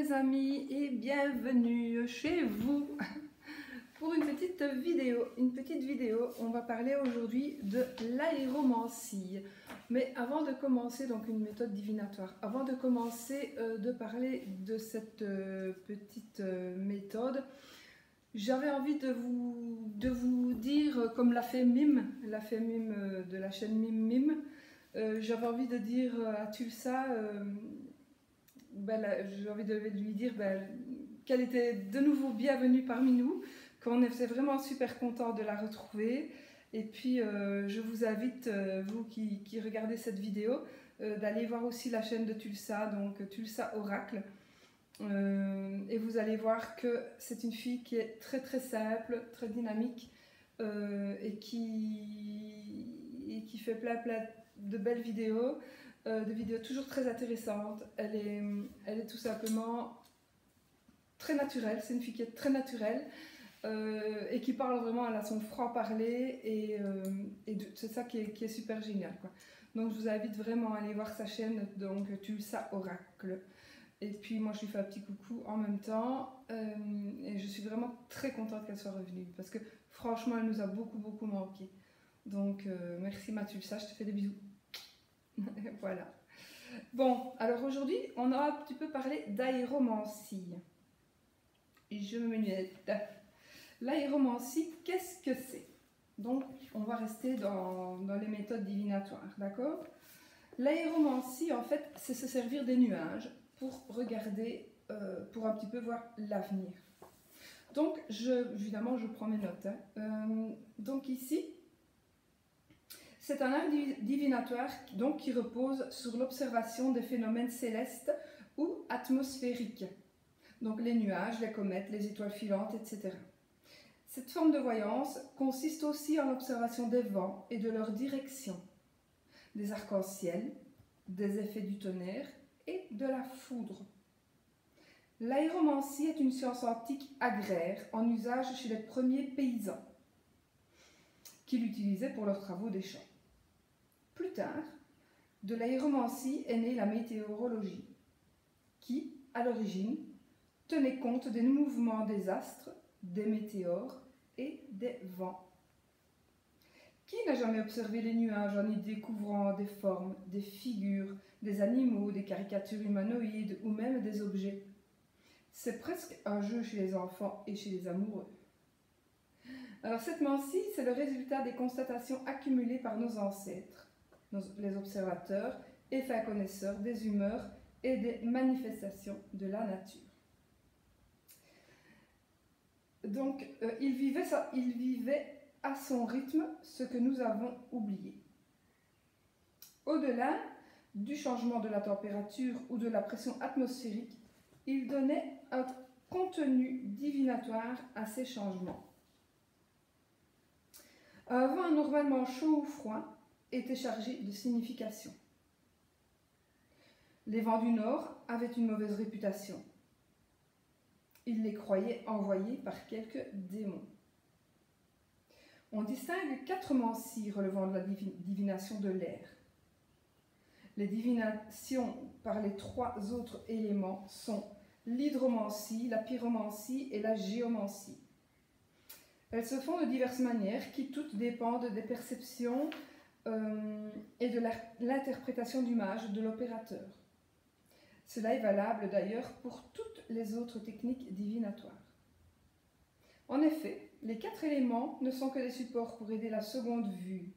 mes amis et bienvenue chez vous pour une petite vidéo. On va parler aujourd'hui de l'aéromancie. Mais avant de commencer, donc une méthode divinatoire, avant de commencer de parler de cette petite méthode, j'avais envie de vous dire, comme l'a fait Mime de la chaîne Mime, j'avais envie de dire à Tulsa, j'ai envie de lui dire qu'elle était de nouveau bienvenue parmi nous, qu'on était vraiment super content de la retrouver. Et puis je vous invite, vous qui regardez cette vidéo, d'aller voir aussi la chaîne de Tulsa, donc Tulsa Oracle. Et vous allez voir que c'est une fille qui est très très simple, très dynamique et qui fait plein de belles vidéos, de vidéos toujours très intéressantes. Elle est tout simplement très naturelle, c'est une fille qui est très naturelle et qui parle vraiment, elle a son franc-parler et c'est ça qui est super génial, quoi. Donc je vous invite vraiment à aller voir sa chaîne, donc Tulsa Oracle. Et puis moi je lui fais un petit coucou en même temps et je suis vraiment très contente qu'elle soit revenue parce que franchement elle nous a beaucoup manqué. Donc merci ma Tulsa, je te fais des bisous. Voilà. Bon, alors aujourd'hui on a un petit peu parlé d'aéromancie. Et je me mets. L'aéromancie, qu'est-ce que c'est? Donc on va rester dans les méthodes divinatoires, d'accord? L'aéromancie en fait c'est se servir des nuages pour regarder, pour un petit peu voir l'avenir. Donc, évidemment, je prends mes notes. Donc ici, c'est un art divinatoire donc, qui repose sur l'observation des phénomènes célestes ou atmosphériques. Donc les nuages, les comètes, les étoiles filantes, etc. Cette forme de voyance consiste aussi en l'observation des vents et de leur direction, des arcs-en-ciel, des effets du tonnerre, et de la foudre. L'aéromancie est une science antique agraire en usage chez les premiers paysans qui l'utilisaient pour leurs travaux des champs. Plus tard, de l'aéromancie est née la météorologie qui, à l'origine, tenait compte des mouvements des astres, des météores et des vents. Qui n'a jamais observé les nuages en y découvrant des formes, des figures, des animaux, des caricatures humanoïdes ou même des objets? C'est presque un jeu chez les enfants et chez les amoureux. Alors cette mancie, c'est le résultat des constatations accumulées par nos ancêtres, les observateurs et fins connaisseurs des humeurs et des manifestations de la nature. Donc il vivait à son rythme ce que nous avons oublié. Au-delà du changement de la température ou de la pression atmosphérique, il donnait un contenu divinatoire à ces changements. Un vent normalement chaud ou froid était chargé de signification. Les vents du nord avaient une mauvaise réputation. Ils les croyaient envoyés par quelques démons. On distingue 4 mancies relevant de la divination de l'air. Les divinations par les 3 autres éléments sont l'hydromancie, la pyromancie et la géomancie. Elles se font de diverses manières qui toutes dépendent des perceptions et de l'interprétation d'image de l'opérateur. Cela est valable d'ailleurs pour toutes les autres techniques divinatoires. En effet, les 4 éléments ne sont que des supports pour aider la seconde vue,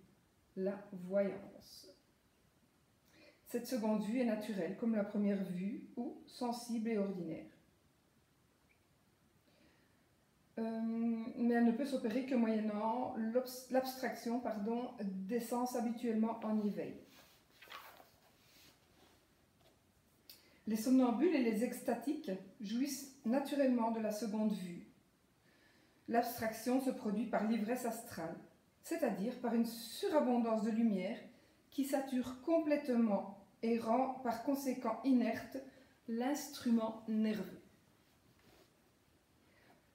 la voyance. Cette seconde vue est naturelle comme la première vue ou sensible et ordinaire. Mais elle ne peut s'opérer que moyennant l'abstraction des sens habituellement en éveil. Les somnambules et les extatiques jouissent naturellement de la seconde vue. L'abstraction se produit par l'ivresse astrale, c'est-à-dire par une surabondance de lumière qui sature complètement et rend par conséquent inerte l'instrument nerveux.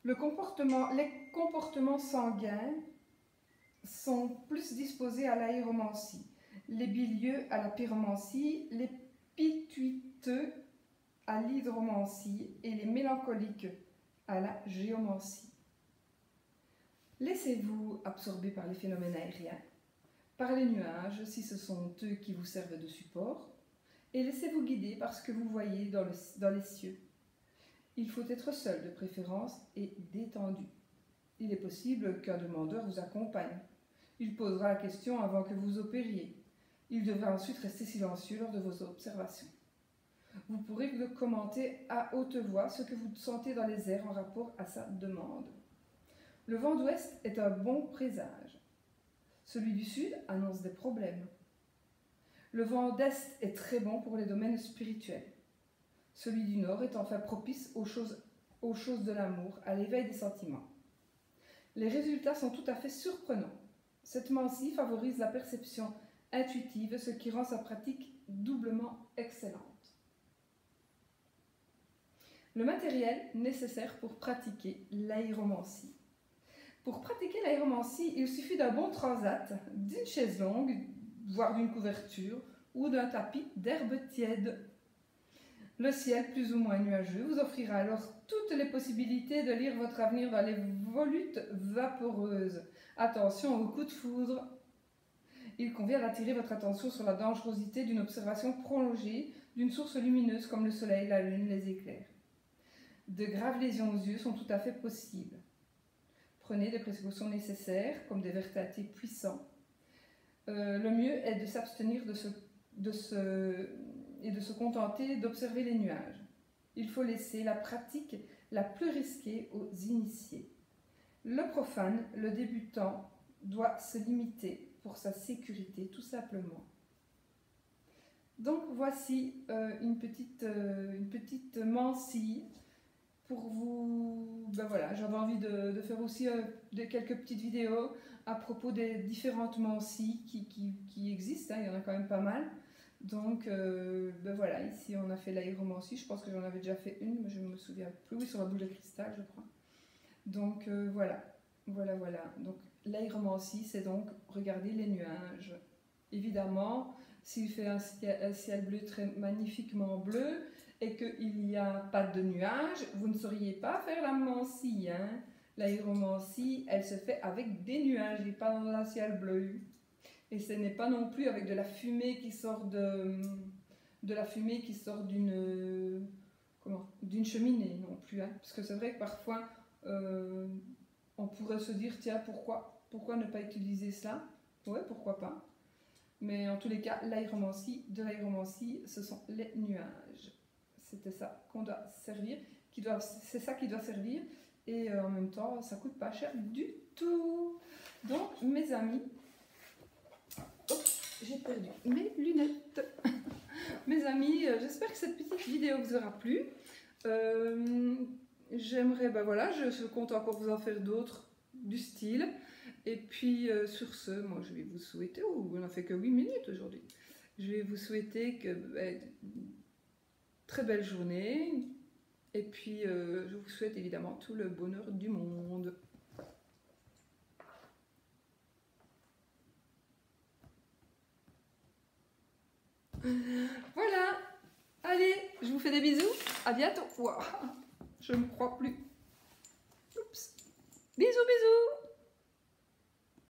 Les comportements sanguins sont plus disposés à l'aéromancie, les bilieux à la pyromancie, les pituiteux à l'hydromancie et les mélancoliques à la géomancie. Laissez-vous absorber par les phénomènes aériens, par les nuages si ce sont eux qui vous servent de support, et laissez-vous guider par ce que vous voyez dans les cieux. Il faut être seul de préférence et détendu. Il est possible qu'un demandeur vous accompagne. Il posera la question avant que vous opériez. Il devra ensuite rester silencieux lors de vos observations. Vous pourrez le commenter à haute voix ce que vous sentez dans les airs en rapport à sa demande. Le vent d'ouest est un bon présage. Celui du sud annonce des problèmes. Le vent d'est est très bon pour les domaines spirituels. Celui du nord est enfin propice aux choses de l'amour, à l'éveil des sentiments. Les résultats sont tout à fait surprenants. Cette mancie favorise la perception intuitive, ce qui rend sa pratique doublement excellente. Le matériel nécessaire pour pratiquer l'aéromancie. Pour pratiquer l'aéromancie, il suffit d'un bon transat, d'une chaise longue, voire d'une couverture, ou d'un tapis d'herbe tiède. Le ciel, plus ou moins nuageux, vous offrira alors toutes les possibilités de lire votre avenir dans les volutes vaporeuses. Attention aux coups de foudre. Il convient d'attirer votre attention sur la dangerosité d'une observation prolongée d'une source lumineuse comme le soleil, la lune, les éclairs. De graves lésions aux yeux sont tout à fait possibles. Prenez des précautions nécessaires, comme des verres teintés puissants. Le mieux est de s'abstenir de se contenter d'observer les nuages. Il faut laisser la pratique la plus risquée aux initiés. Le profane, le débutant, doit se limiter pour sa sécurité, tout simplement. Donc voici une petite mancie pour vous. Ben voilà, j'avais envie de faire aussi quelques petites vidéos à propos des différentes mancies qui existent, hein, il y en a quand même pas mal. Donc ben voilà, ici on a fait l'aéromancie, je pense que j'en avais déjà fait une, mais je ne me souviens plus, oui, sur la boule de cristal je crois. Donc voilà. Donc l'aéromancie, c'est donc regarder les nuages. Évidemment, s'il fait un ciel bleu très magnifiquement bleu et qu'il n'y a pas de nuages, vous ne sauriez pas faire la mancie, hein. L'aéromancie, elle se fait avec des nuages et pas dans un ciel bleu. Et ce n'est pas non plus avec de la fumée qui sort d'une cheminée non plus, hein. Parce que c'est vrai que parfois on pourrait se dire tiens, pourquoi ne pas utiliser ça? Ouais, pourquoi pas. Mais en tous les cas, l'aéromancie, ce sont les nuages. C'était ça qu'on doit servir, c'est ça qui doit servir, et en même temps, ça coûte pas cher du tout. Donc, mes amis, j'ai perdu mes lunettes. Mes amis, j'espère que cette petite vidéo vous aura plu. J'aimerais, ben voilà, je compte encore vous en faire d'autres du style. Et puis sur ce, moi je vais vous souhaiter, on n'a fait que 8 minutes aujourd'hui. Je vais vous souhaiter très belle journée. Et puis je vous souhaite évidemment tout le bonheur du monde. Voilà. Allez, je vous fais des bisous. À bientôt. Wow. Je ne me crois plus. Oups. Bisous, bisous.